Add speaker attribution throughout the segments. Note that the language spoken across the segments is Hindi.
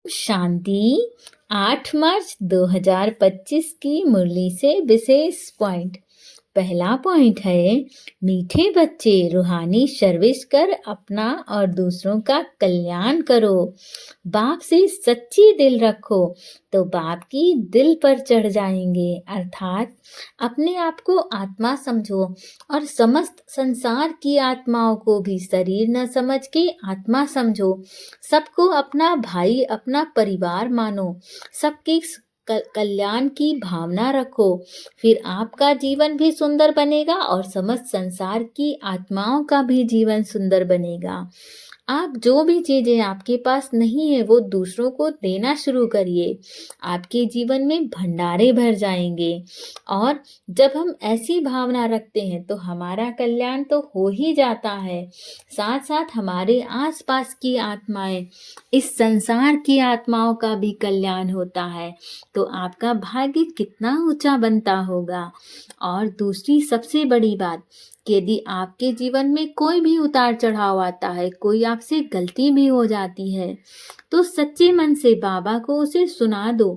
Speaker 1: शांति 8 मार्च 2025 की मुरली से विशेष पॉइंट। पहला पॉइंट है, मीठे बच्चे रूहानी सर्विस कर अपना और दूसरों का कल्याण करो। बाप से सच्ची दिल रखो तो बाप की दिल पर चढ़ जाएंगे। अर्थात अपने आप को आत्मा समझो और समस्त संसार की आत्माओं को भी शरीर न समझ के आत्मा समझो। सबको अपना भाई अपना परिवार मानो। सबके कल्याण की भावना रखो। फिर आपका जीवन भी सुंदर बनेगा और समस्त संसार की आत्माओं का भी जीवन सुंदर बनेगा। आप जो भी चीजें आपके पास नहीं है वो दूसरों को देना शुरू करिए। आपके जीवन में भंडारे भर जाएंगे। और जब हम ऐसी भावना रखते हैं तो हमारा कल्याण तो हो ही जाता है, साथ साथ हमारे आसपास की आत्माएं, इस संसार की आत्माओं का भी कल्याण होता है। तो आपका भाग्य कितना ऊंचा बनता होगा। और दूसरी सबसे बड़ी बात, यदि आपके जीवन में कोई भी उतार चढ़ाव आता है, कोई आपसे गलती भी हो जाती है, तो सच्चे मन से बाबा को उसे सुना दो।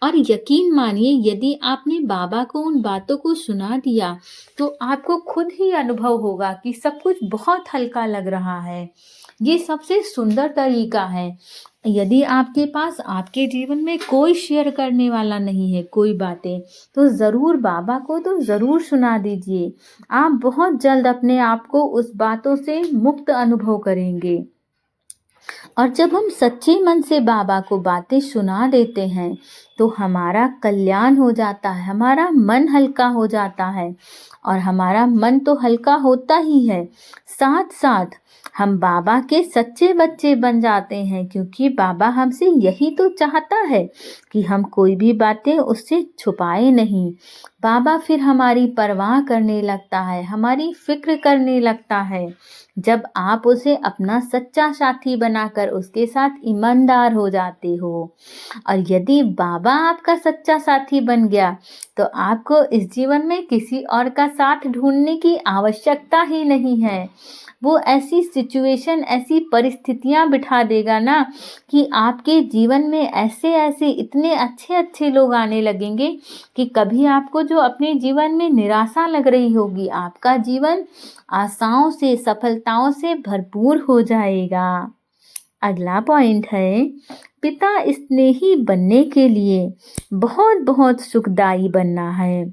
Speaker 1: और यकीन मानिए, यदि आपने बाबा को उन बातों को सुना दिया तो आपको खुद ही अनुभव होगा कि सब कुछ बहुत हल्का लग रहा है। ये सबसे सुंदर तरीका है। यदि आपके पास आपके जीवन में कोई शेयर करने वाला नहीं है कोई बातें, तो ज़रूर बाबा को तो ज़रूर सुना दीजिए। आप बहुत जल्द अपने आप को उस बातों से मुक्त अनुभव करेंगे। और जब हम सच्चे मन से बाबा को बातें सुना देते हैं तो हमारा कल्याण हो जाता है, हमारा मन हल्का हो जाता है। और हमारा मन तो हल्का होता ही है, साथ साथ हम बाबा के सच्चे बच्चे बन जाते हैं, क्योंकि बाबा हमसे यही तो चाहता है कि हम कोई भी बातें उससे छुपाए नहीं। बाबा फिर हमारी परवाह करने लगता है, हमारी फिक्र करने लगता है। जब आप उसे अपना सच्चा साथी बनाकर उसके साथ ईमानदार हो जाते हो। और यदि बाबा आपका सच्चा साथी बन गया तो आपको इस जीवन में किसी और का साथ ढूंढने की आवश्यकता ही नहीं है। वो ऐसी सिचुएशन, ऐसी परिस्थितियां बिठा देगा ना कि आपके जीवन में ऐसे ऐसे इतने अच्छे अच्छे लोग आने लगेंगे कि कभी आपको जो अपने जीवन में निराशा लग रही होगी, आपका जीवन आशाओं से, सफलताओं से भरपूर हो जाएगा। अगला पॉइंट है, पिता स्नेही बनने के लिए बहुत बहुत सुखदाई बनना है।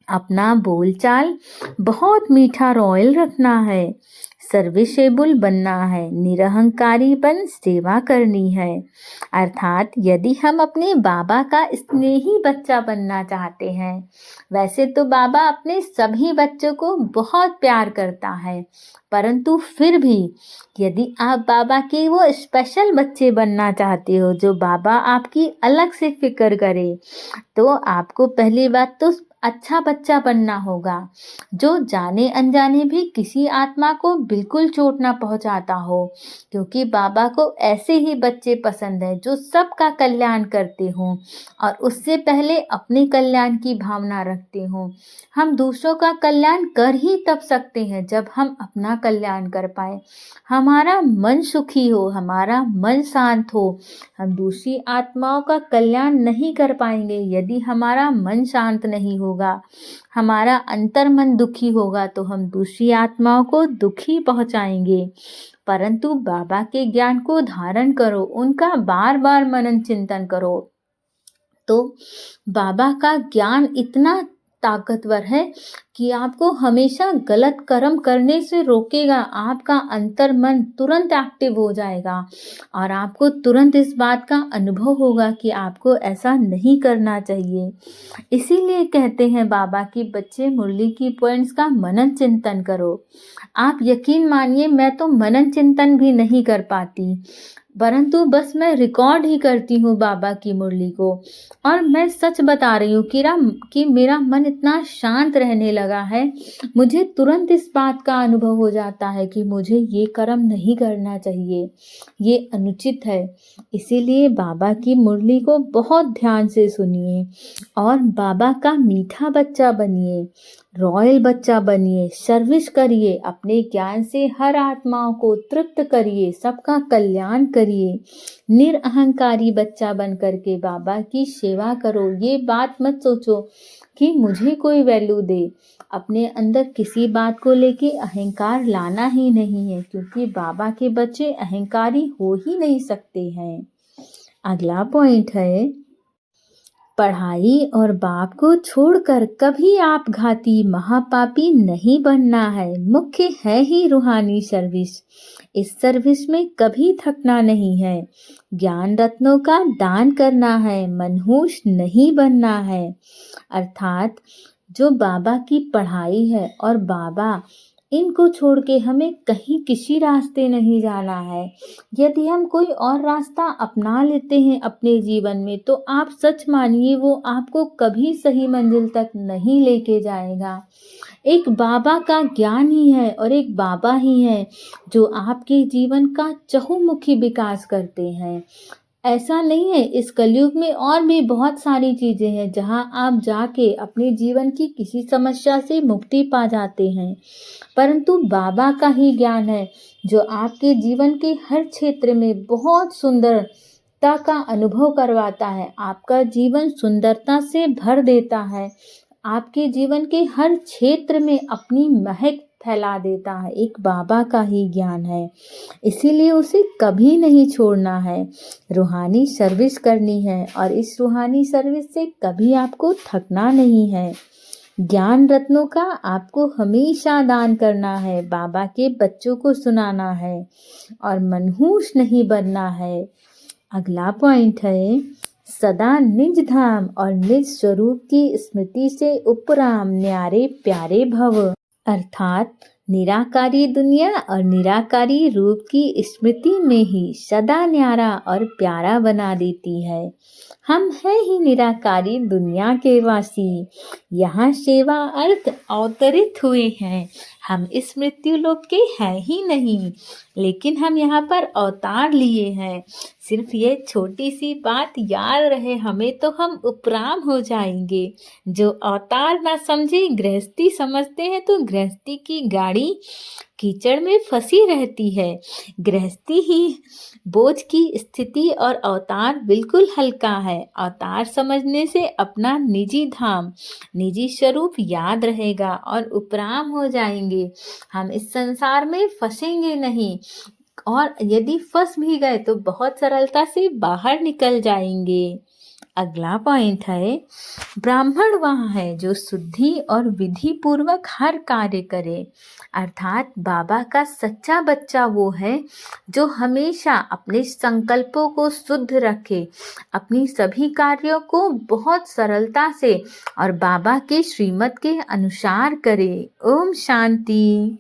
Speaker 1: अपना बोलचाल बहुत मीठा रॉयल रखना है, सर्विसेबल बनना है, निरहंकारीपन सेवा करनी है। अर्थात यदि हम अपने बाबा का स्नेही बच्चा बनना चाहते हैं, वैसे तो बाबा अपने सभी बच्चों को बहुत प्यार करता है, परंतु फिर भी यदि आप बाबा के वो स्पेशल बच्चे बनना चाहते हो जो बाबा आपकी अलग से फिक्र करे, तो आपको पहली बात तो अच्छा बच्चा बनना होगा, जो जाने अनजाने भी किसी आत्मा को बिल्कुल चोट ना पहुंचाता हो। क्योंकि बाबा को ऐसे ही बच्चे पसंद है जो सबका कल्याण करते हों और उससे पहले अपने कल्याण की भावना रखते हों। हम दूसरों का कल्याण कर ही तब सकते हैं जब हम अपना कल्याण कर पाए, हमारा मन सुखी हो, हमारा मन शांत हो। हम दूसरी आत्माओं का कल्याण नहीं कर पाएंगे यदि हमारा मन शांत नहीं होगा, हमारा अंतर मन दुखी होगा तो हम दूसरी आत्माओं को दुखी पहुंचाएंगे। परंतु बाबा के ज्ञान को धारण करो, उनका बार बार मनन चिंतन करो, तो बाबा का ज्ञान इतना ताकतवर है कि आपको हमेशा गलत कर्म करने से रोकेगा। आपका अंतर मन तुरंत एक्टिव हो जाएगा और आपको तुरंत इस बात का अनुभव होगा कि आपको ऐसा नहीं करना चाहिए। इसीलिए कहते हैं बाबा की बच्चे मुरली की पॉइंट्स का मनन चिंतन करो। आप यकीन मानिए, मैं तो मनन चिंतन भी नहीं कर पाती, परंतु बस मैं रिकॉर्ड ही करती हूँ बाबा की मुरली को। और मैं सच बता रही हूँ कि मेरा मन इतना शांत रहने लगा है, मुझे तुरंत इस बात का अनुभव हो जाता है कि मुझे ये कर्म नहीं करना चाहिए, ये अनुचित है। इसीलिए बाबा की मुरली को बहुत ध्यान से सुनिए और बाबा का मीठा बच्चा बनिए, रॉयल बच्चा बनिए, सर्विस करिए, अपने ज्ञान से हर आत्माओं को तृप्त करिए, सबका कल्याण करिए। करिए। निरअहंकारी बच्चा बन करके बाबा की सेवा करो। ये बात मत सोचो कि मुझे कोई वैल्यू दे। अपने अंदर किसी बात को लेके अहंकार लाना ही नहीं है, क्योंकि बाबा के बच्चे अहंकारी हो ही नहीं सकते हैं। अगला पॉइंट है, पढ़ाई और बाप को छोड़कर कभी आपघाती महापापी नहीं बनना है। मुख्य है ही रूहानी सर्विस। इस सर्विस में कभी थकना नहीं है। ज्ञान रत्नों का दान करना है, मनहूस नहीं बनना है। अर्थात जो बाबा की पढ़ाई है और बाबा, इनको छोड़ के हमें कहीं किसी रास्ते नहीं जाना है। यदि हम कोई और रास्ता अपना लेते हैं अपने जीवन में, तो आप सच मानिए वो आपको कभी सही मंजिल तक नहीं लेके जाएगा। एक बाबा का ज्ञान ही है और एक बाबा ही है जो आपके जीवन का चहुमुखी विकास करते हैं। ऐसा नहीं है, इस कलयुग में और भी बहुत सारी चीजें हैं जहां आप जाके अपने जीवन की किसी समस्या से मुक्ति पा जाते हैं, परंतु बाबा का ही ज्ञान है जो आपके जीवन के हर क्षेत्र में बहुत सुंदरता का अनुभव करवाता है। आपका जीवन सुंदरता से भर देता है। आपके जीवन के हर क्षेत्र में अपनी महक फैला देता है। एक बाबा का ही ज्ञान है, इसीलिए उसे कभी नहीं छोड़ना है। रूहानी सर्विस करनी है और इस रूहानी सर्विस से कभी आपको थकना नहीं है। ज्ञान रत्नों का आपको हमेशा दान करना है, बाबा के बच्चों को सुनाना है और मनहूस नहीं बनना है। अगला पॉइंट है, सदा निज धाम और निज स्वरूप की स्मृति से उपराम न्यारे प्यारे भव। अर्थात निराकारी दुनिया और निराकारी रूप की स्मृति में ही सदा न्यारा और प्यारा बना देती है। हम हैं ही निराकारी दुनिया के वासी। यहाँ सेवा अर्थ अवतरित हुए हैं। हम इस मृत्यु लोक के हैं ही नहीं, लेकिन हम यहाँ पर अवतार लिए हैं। सिर्फ ये छोटी सी बात याद रहे हमें, तो हम उपराम हो जाएंगे। जो अवतार ना समझे गृहस्थी समझते हैं, तो गृहस्थी की गाड़ी कीचड़ में फंसी रहती है। गृहस्थी ही बोझ की स्थिति और अवतार बिल्कुल हल्का है। अवतार समझने से अपना निजी धाम, निजी स्वरूप याद रहेगा और उपराम हो जाएंगे। हम इस संसार में फंसेंगे नहीं, और यदि फंस भी गए तो बहुत सरलता से बाहर निकल जाएंगे। अगला पॉइंट है, ब्राह्मण वह है जो शुद्धि और विधि पूर्वक हर कार्य करे। अर्थात बाबा का सच्चा बच्चा वो है जो हमेशा अपने संकल्पों को शुद्ध रखे, अपनी सभी कार्यों को बहुत सरलता से और बाबा के श्रीमत के अनुसार करे। ओम शांति।